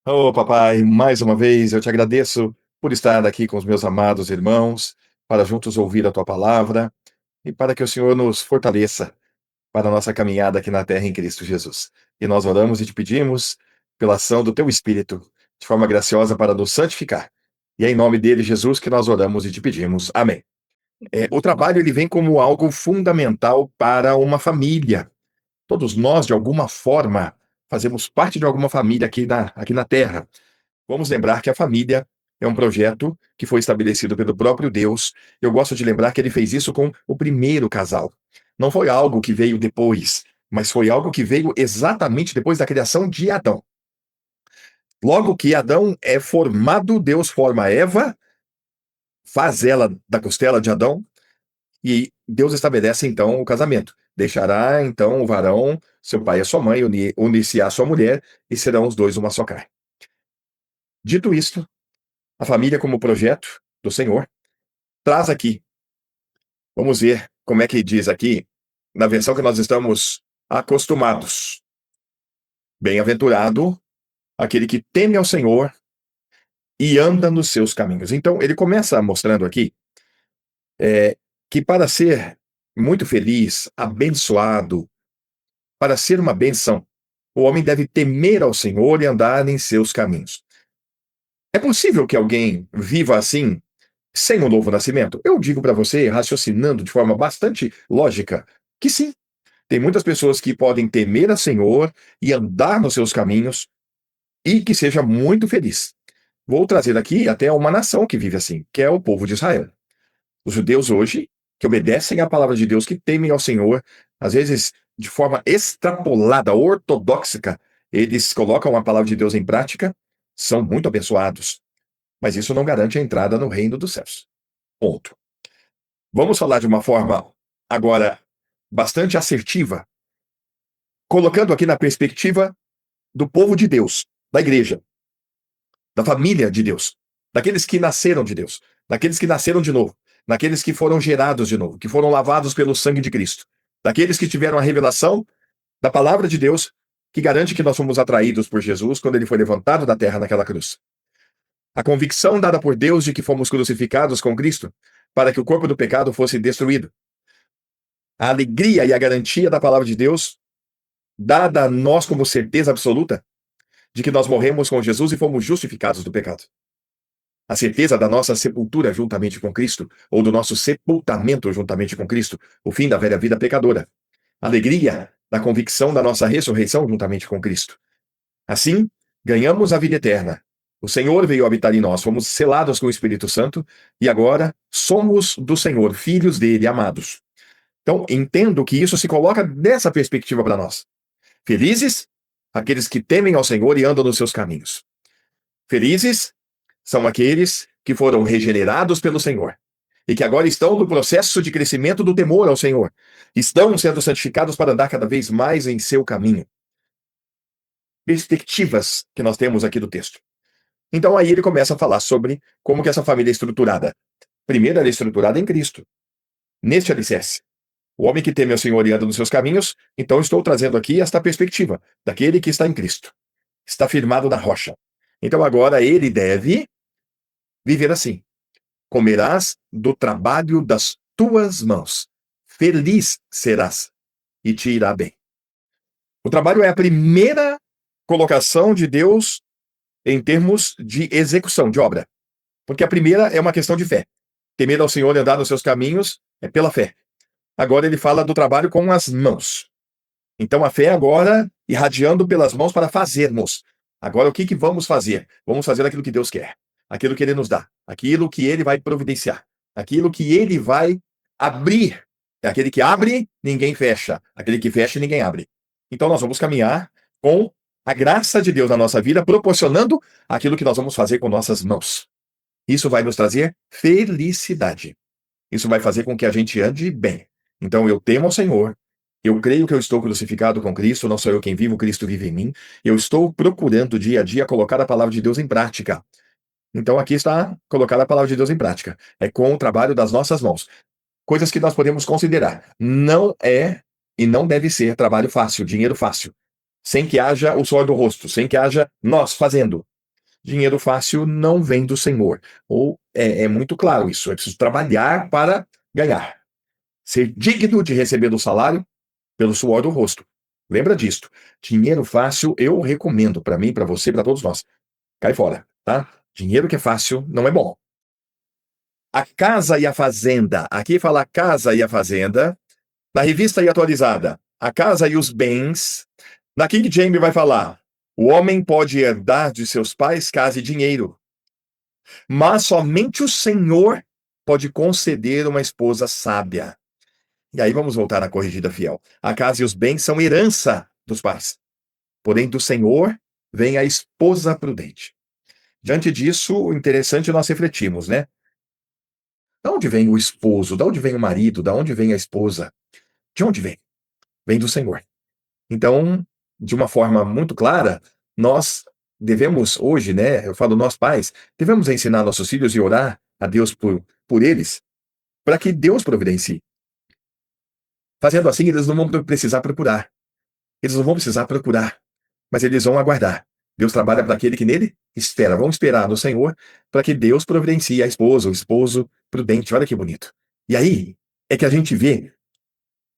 Ô, papai, mais uma vez eu te agradeço por estar aqui com os meus amados irmãos, para juntos ouvir a tua palavra e para que o Senhor nos fortaleça para a nossa caminhada aqui na terra em Cristo Jesus. E nós oramos e te pedimos pela ação do teu Espírito, de forma graciosa para nos santificar. E é em nome dele, Jesus, que nós oramos e te pedimos. Amém. O trabalho ele vem como algo fundamental para uma família. Todos nós, de alguma forma, fazemos parte de alguma família aqui na terra. Vamos lembrar que a família é um projeto que foi estabelecido pelo próprio Deus. Eu gosto de lembrar que ele fez isso com o primeiro casal. Não foi algo que veio depois, mas foi algo que veio exatamente depois da criação de Adão. Logo que Adão é formado, Deus forma Eva, faz ela da costela de Adão, e Deus estabelece então o casamento. Deixará então o varão, seu pai e a sua mãe, unir-se à sua mulher, e serão os dois uma só carne. Dito isto, a família como projeto do Senhor traz aqui. Vamos ver como é que diz aqui, na versão que nós estamos acostumados. Bem-aventurado aquele que teme ao Senhor e anda nos seus caminhos. Então, ele começa mostrando aqui que para ser muito feliz, abençoado, para ser uma benção, o homem deve temer ao Senhor e andar em seus caminhos. É possível que alguém viva assim, sem o novo nascimento? Eu digo para você, raciocinando de forma bastante lógica, que sim. Tem muitas pessoas que podem temer a Senhor e andar nos seus caminhos e que seja muito feliz. Vou trazer aqui até uma nação que vive assim, que é o povo de Israel. Os judeus hoje, que obedecem à palavra de Deus, que temem ao Senhor, às vezes de forma extrapolada, ortodoxa, eles colocam a palavra de Deus em prática, são muito abençoados. Mas isso não garante a entrada no reino dos céus. Ponto. Vamos falar de uma forma agora bastante assertiva, colocando aqui na perspectiva do povo de Deus, da igreja, da família de Deus, daqueles que nasceram de Deus, daqueles que nasceram de novo, daqueles que foram gerados de novo, que foram lavados pelo sangue de Cristo, daqueles que tiveram a revelação da palavra de Deus que garante que nós fomos atraídos por Jesus quando ele foi levantado da terra naquela cruz. A convicção dada por Deus de que fomos crucificados com Cristo para que o corpo do pecado fosse destruído. A alegria e a garantia da palavra de Deus dada a nós como certeza absoluta de que nós morremos com Jesus e fomos justificados do pecado. A certeza da nossa sepultura juntamente com Cristo, ou do nosso sepultamento juntamente com Cristo, o fim da velha vida pecadora. A alegria da convicção da nossa ressurreição juntamente com Cristo. Assim, ganhamos a vida eterna. O Senhor veio habitar em nós, fomos selados com o Espírito Santo e agora somos do Senhor, filhos dele, amados. Então, entendo que isso se coloca dessa perspectiva para nós. Felizes aqueles que temem ao Senhor e andam nos seus caminhos. Felizes são aqueles que foram regenerados pelo Senhor e que agora estão no processo de crescimento do temor ao Senhor. Estão sendo santificados para andar cada vez mais em seu caminho. Perspectivas que nós temos aqui do texto. Então aí ele começa a falar sobre como que essa família é estruturada. Primeiro, ela é estruturada em Cristo, neste alicerce. O homem que teme ao Senhor e anda nos seus caminhos, então estou trazendo aqui esta perspectiva daquele que está em Cristo. Está firmado na rocha. Então agora ele deve viver assim. Comerás do trabalho das tuas mãos. Feliz serás e te irá bem. O trabalho é a primeira colocação de Deus em termos de execução, de obra. Porque a primeira é uma questão de fé. Temer ao Senhor e andar nos seus caminhos é pela fé. Agora ele fala do trabalho com as mãos. Então a fé agora irradiando pelas mãos para fazermos. Agora o que vamos fazer? Vamos fazer aquilo que Deus quer, aquilo que Ele nos dá, aquilo que Ele vai providenciar, aquilo que Ele vai abrir. É aquele que abre, ninguém fecha. Aquele que fecha, ninguém abre. Então nós vamos caminhar com a graça de Deus na nossa vida, proporcionando aquilo que nós vamos fazer com nossas mãos. Isso vai nos trazer felicidade. Isso vai fazer com que a gente ande bem. Então eu temo ao Senhor, eu creio que eu estou crucificado com Cristo, não sou eu quem vivo, Cristo vive em mim. Eu estou procurando dia a dia colocar a palavra de Deus em prática. Então aqui está colocar a palavra de Deus em prática. É com o trabalho das nossas mãos. Coisas que nós podemos considerar. Não é e não deve ser trabalho fácil, dinheiro fácil. Sem que haja o suor do rosto, sem que haja nós fazendo. Dinheiro fácil não vem do Senhor. Ou é muito claro isso. É preciso trabalhar para ganhar. Ser digno de receber o salário pelo suor do rosto. Lembra disto. Dinheiro fácil eu recomendo para mim, para você, para todos nós. Cai fora, tá? Dinheiro que é fácil não é bom. A casa e a fazenda. Aqui fala a casa e a fazenda. Na revista e atualizada, a casa e os bens. Na King James vai falar: o homem pode herdar de seus pais casa e dinheiro, mas somente o Senhor pode conceder uma esposa sábia. E aí vamos voltar à corrigida fiel. A casa e os bens são herança dos pais, porém do Senhor vem a esposa prudente. Diante disso, o interessante é nós refletirmos, né? Da onde vem o esposo? Da onde vem o marido? Da onde vem a esposa? De onde vem? Vem do Senhor. Então, de uma forma muito clara, nós devemos hoje, né, eu falo nós pais, devemos ensinar nossos filhos e orar a Deus por eles, para que Deus providencie. Fazendo assim, eles não vão precisar procurar. Eles não vão precisar procurar, mas eles vão aguardar. Deus trabalha para aquele que nele espera. Vamos esperar no Senhor para que Deus providencie a esposa, o esposo prudente. Olha que bonito. E aí é que a gente vê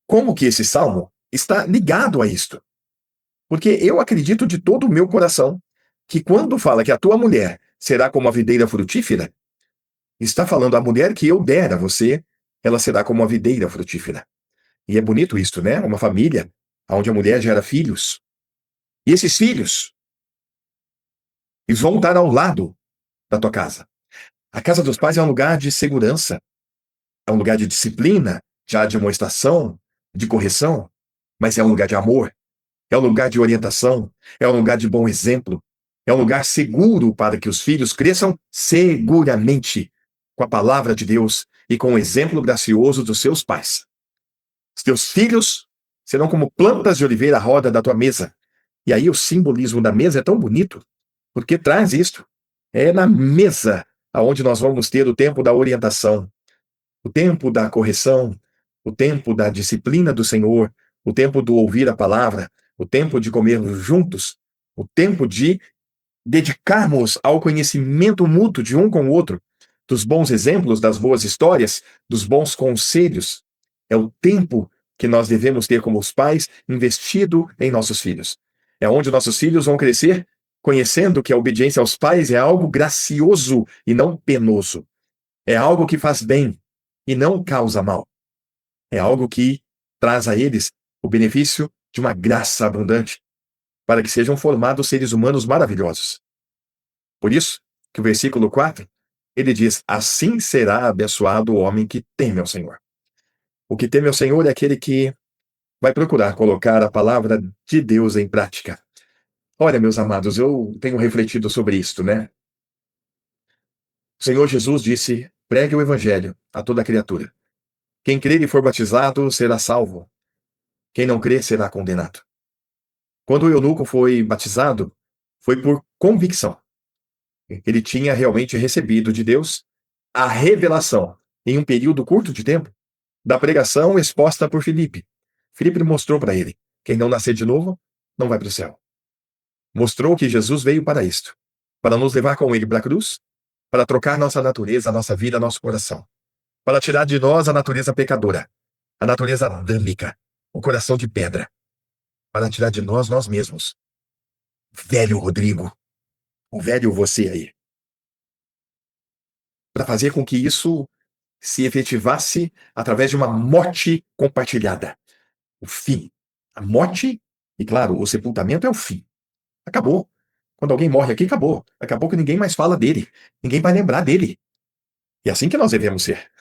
como que esse salmo está ligado a isto. Porque eu acredito de todo o meu coração que quando fala que a tua mulher será como a videira frutífera, está falando a mulher que eu der a você, ela será como a videira frutífera. E é bonito isso, né? Uma família onde a mulher gera filhos. E esses filhos, eles vão estar ao lado da tua casa. A casa dos pais é um lugar de segurança, é um lugar de disciplina, de admoestação, de correção, mas é um lugar de amor. É um lugar de orientação, é um lugar de bom exemplo, é um lugar seguro para que os filhos cresçam seguramente com a palavra de Deus e com o exemplo gracioso dos seus pais. Os teus filhos serão como plantas de oliveira à roda da tua mesa. E aí o simbolismo da mesa é tão bonito, porque traz isto. É na mesa aonde nós vamos ter o tempo da orientação, o tempo da correção, o tempo da disciplina do Senhor, o tempo do ouvir a palavra, o tempo de comermos juntos, o tempo de dedicarmos ao conhecimento mútuo de um com o outro, dos bons exemplos, das boas histórias, dos bons conselhos. É o tempo que nós devemos ter como os pais investido em nossos filhos. É onde nossos filhos vão crescer conhecendo que a obediência aos pais é algo gracioso e não penoso. É algo que faz bem e não causa mal. É algo que traz a eles o benefício de uma graça abundante, para que sejam formados seres humanos maravilhosos. Por isso, que o versículo 4, ele diz: assim será abençoado o homem que teme ao Senhor. O que teme ao Senhor é aquele que vai procurar colocar a palavra de Deus em prática. Olha, meus amados, eu tenho refletido sobre isto, né? O Senhor Jesus disse: pregue o evangelho a toda criatura. Quem crer e for batizado será salvo. Quem não crer será condenado. Quando o eunuco foi batizado, foi por convicção. Ele tinha realmente recebido de Deus a revelação, em um período curto de tempo, da pregação exposta por Filipe. Filipe mostrou para ele: quem não nascer de novo, não vai para o céu. Mostrou que Jesus veio para isto, para nos levar com ele para a cruz, para trocar nossa natureza, nossa vida, nosso coração, para tirar de nós a natureza pecadora, a natureza adâmica, o coração de pedra, para tirar de nós mesmos. Velho Rodrigo, o velho você aí, para fazer com que isso se efetivasse através de uma morte compartilhada. O fim. A morte, e claro, o sepultamento é o fim. Acabou. Quando alguém morre aqui, acabou. Acabou que ninguém mais fala dele. Ninguém vai lembrar dele. E é assim que nós devemos ser.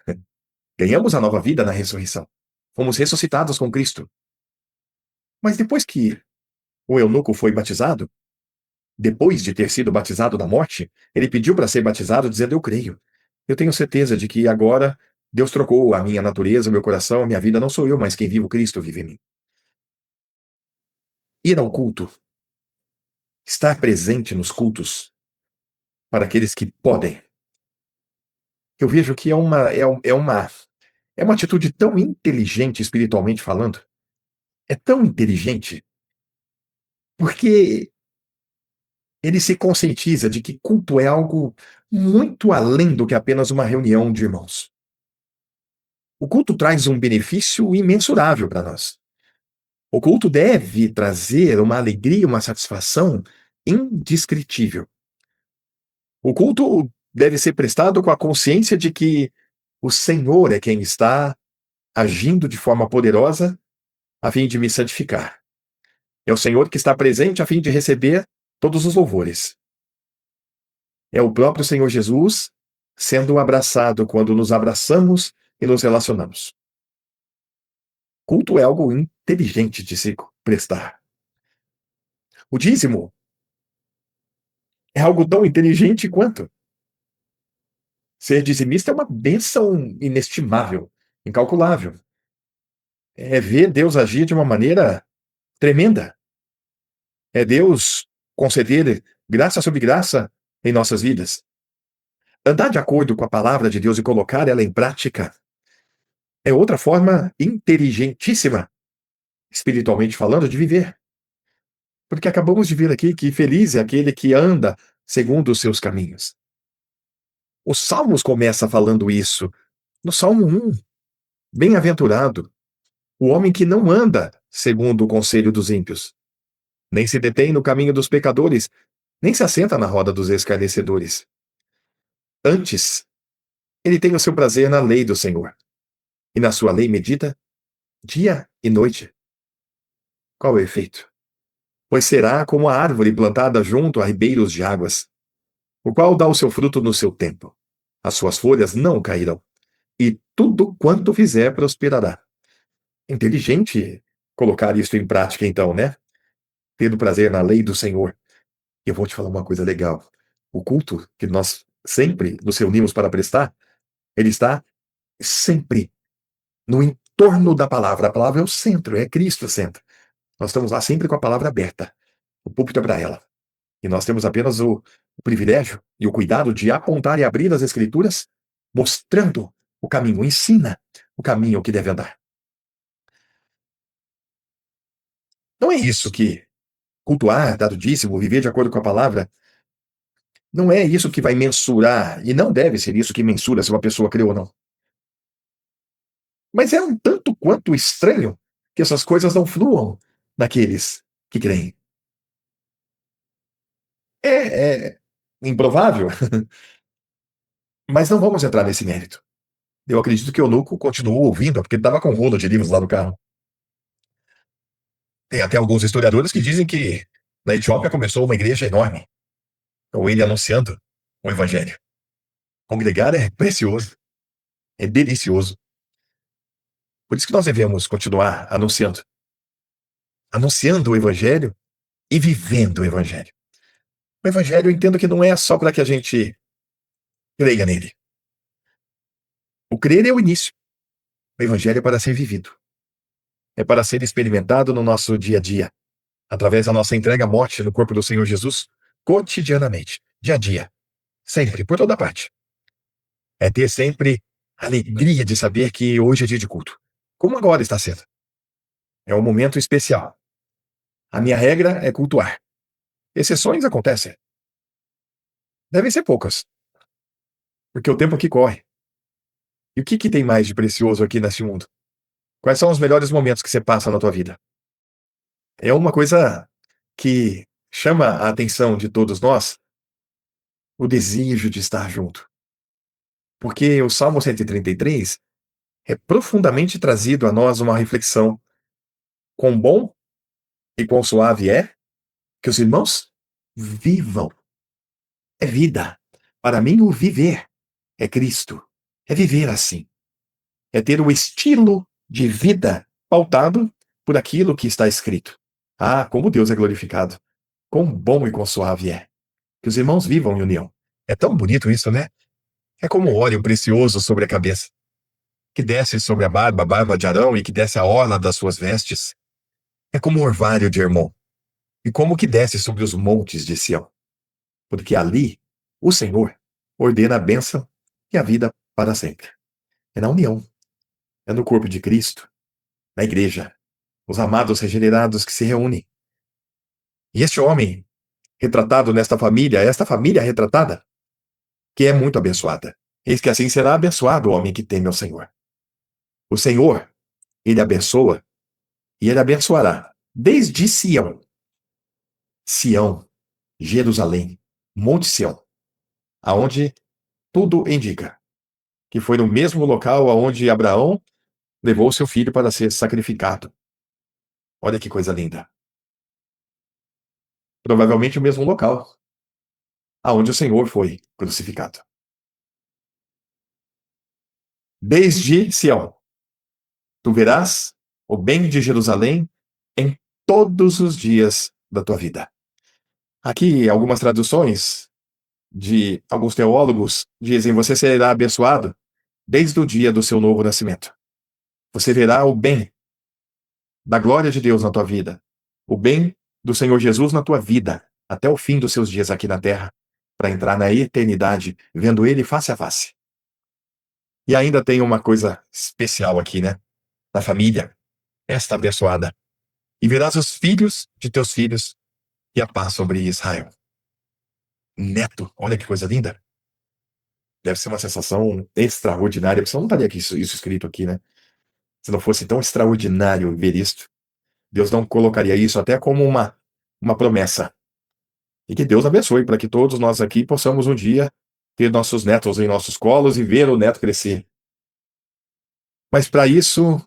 Ganhamos a nova vida na ressurreição. Fomos ressuscitados com Cristo. Mas depois que o eunuco foi batizado, depois de ter sido batizado da morte, ele pediu para ser batizado, dizendo: eu creio. Eu tenho certeza de que agora Deus trocou a minha natureza, o meu coração, a minha vida. Não sou eu, mas quem vive o Cristo vive em mim. Ir ao culto, estar presente nos cultos, para aqueles que podem. Eu vejo que é uma atitude tão inteligente espiritualmente falando. É tão inteligente, porque ele se conscientiza de que culto é algo muito além do que apenas uma reunião de irmãos. O culto traz um benefício imensurável para nós. O culto deve trazer uma alegria, uma satisfação indescritível. O culto deve ser prestado com a consciência de que o Senhor é quem está agindo de forma poderosa a fim de me santificar. É o Senhor que está presente a fim de receber todos os louvores. É o próprio Senhor Jesus sendo abraçado quando nos abraçamos e nos relacionamos. Culto é algo inteligente de se prestar. O dízimo é algo tão inteligente quanto. Ser dizimista é uma bênção inestimável, incalculável. É ver Deus agir de uma maneira tremenda. É Deus conceder graça sobre graça em nossas vidas. Andar de acordo com a palavra de Deus e colocar ela em prática é outra forma inteligentíssima, espiritualmente falando, de viver. Porque acabamos de ver aqui que feliz é aquele que anda segundo os seus caminhos. Os Salmos começa falando isso. No Salmo 1, bem-aventurado o homem que não anda segundo o conselho dos ímpios, nem se detém no caminho dos pecadores, nem se assenta na roda dos escarnecedores. Antes, ele tem o seu prazer na lei do Senhor, e na sua lei medita dia e noite. Qual é o efeito? Pois será como a árvore plantada junto a ribeiros de águas, o qual dá o seu fruto no seu tempo. As suas folhas não cairão, e tudo quanto fizer prosperará. Inteligente colocar isso em prática, então, né? Tendo prazer na lei do Senhor. E eu vou te falar uma coisa legal. O culto que nós sempre nos reunimos para prestar, ele está sempre no entorno da palavra. A palavra é o centro, é Cristo o centro. Nós estamos lá sempre com a palavra aberta. O púlpito é para ela. E nós temos apenas o privilégio e o cuidado de apontar e abrir as Escrituras, mostrando o caminho, ensina o caminho que deve andar. Não é isso que cultuar, dar o dízimo, viver de acordo com a palavra, não é isso que vai mensurar, e não deve ser isso que mensura se uma pessoa crê ou não. Mas é um tanto quanto estranho que essas coisas não fluam naqueles que creem. É improvável, mas não vamos entrar nesse mérito. Eu acredito que o Eunuco continuou ouvindo, porque ele estava com um rolo de livros lá no carro. Tem até alguns historiadores que dizem que na Etiópia começou uma igreja enorme, com ele anunciando o evangelho. Congregar é precioso, é delicioso. Por isso que nós devemos continuar anunciando. Anunciando o evangelho e vivendo o evangelho. O evangelho eu entendo que não é só para que a gente creia nele. O crer é o início. O evangelho é para ser vivido. É para ser experimentado no nosso dia a dia, através da nossa entrega à morte no corpo do Senhor Jesus, cotidianamente, dia a dia, sempre, por toda parte. É ter sempre a alegria de saber que hoje é dia de culto, como agora está sendo. É um momento especial. A minha regra é cultuar. Exceções acontecem. Devem ser poucas, porque o tempo aqui corre. E o que tem mais de precioso aqui nesse mundo? Quais são os melhores momentos que você passa na tua vida? É uma coisa que chama a atenção de todos nós, o desejo de estar junto. Porque o Salmo 133 é profundamente trazido a nós uma reflexão. Quão bom e quão suave é que os irmãos vivam. É vida. Para mim, o viver é Cristo. É viver assim. É ter o estilo de vida pautado por aquilo que está escrito. Ah, como Deus é glorificado. Quão bom e quão suave é. Que os irmãos vivam em união. É tão bonito isso, né? É como óleo precioso sobre a cabeça, que desce sobre a barba de Arão e que desce a orla das suas vestes. É como o orvalho de Hermon, e como que desce sobre os montes de Sião. Porque ali o Senhor ordena a bênção e a vida para sempre. É na união, é no corpo de Cristo, na igreja, os amados regenerados que se reúnem. E este homem retratado nesta família, esta família retratada, que é muito abençoada. Eis que assim será abençoado o homem que teme ao Senhor. O Senhor, ele abençoa e ele abençoará desde Sião, Sião, Jerusalém, Monte Sião, aonde tudo indica que foi no mesmo local aonde Abraão levou seu filho para ser sacrificado. Olha que coisa linda. Provavelmente o mesmo local aonde o Senhor foi crucificado. Desde Sião, tu verás o bem de Jerusalém em todos os dias da tua vida. Aqui, algumas traduções de alguns teólogos dizem: você será abençoado desde o dia do seu novo nascimento. Você verá o bem da glória de Deus na tua vida, o bem do Senhor Jesus na tua vida, até o fim dos seus dias aqui na terra, para entrar na eternidade, vendo Ele face a face. E ainda tem uma coisa especial aqui, né? Da família, esta abençoada. E verás os filhos de teus filhos e a paz sobre Israel. Neto, olha que coisa linda. Deve ser uma sensação extraordinária, porque senão não estaria aqui isso escrito aqui, né? Se não fosse tão extraordinário ver isto, Deus não colocaria isso até como uma promessa. E que Deus abençoe para que todos nós aqui possamos um dia ter nossos netos em nossos colos e ver o neto crescer. Mas para isso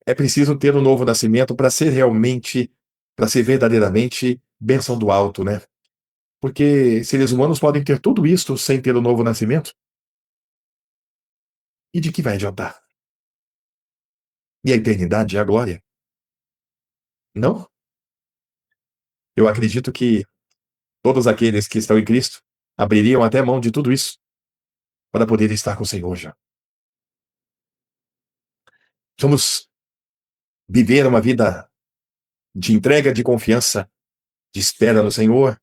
é preciso ter um novo nascimento para ser realmente, para ser verdadeiramente bênção do alto, né? Porque seres humanos podem ter tudo isto sem ter o novo nascimento. E de que vai adiantar? E a eternidade e a glória? Não? Eu acredito que todos aqueles que estão em Cristo abririam até mão de tudo isso para poder estar com o Senhor já. Vamos viver uma vida de entrega, de confiança, de espera no Senhor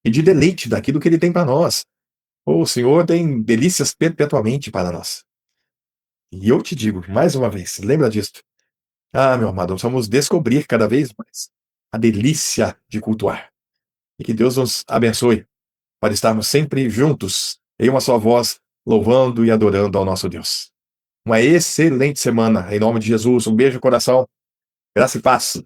e de deleite daquilo que Ele tem para nós. O Senhor tem delícias perpetuamente para nós. E eu te digo, mais uma vez, lembra disto. Ah, meu amado, vamos descobrir cada vez mais a delícia de cultuar. E que Deus nos abençoe para estarmos sempre juntos, em uma só voz, louvando e adorando ao nosso Deus. Uma excelente semana, em nome de Jesus. Um beijo no coração. Graça e paz.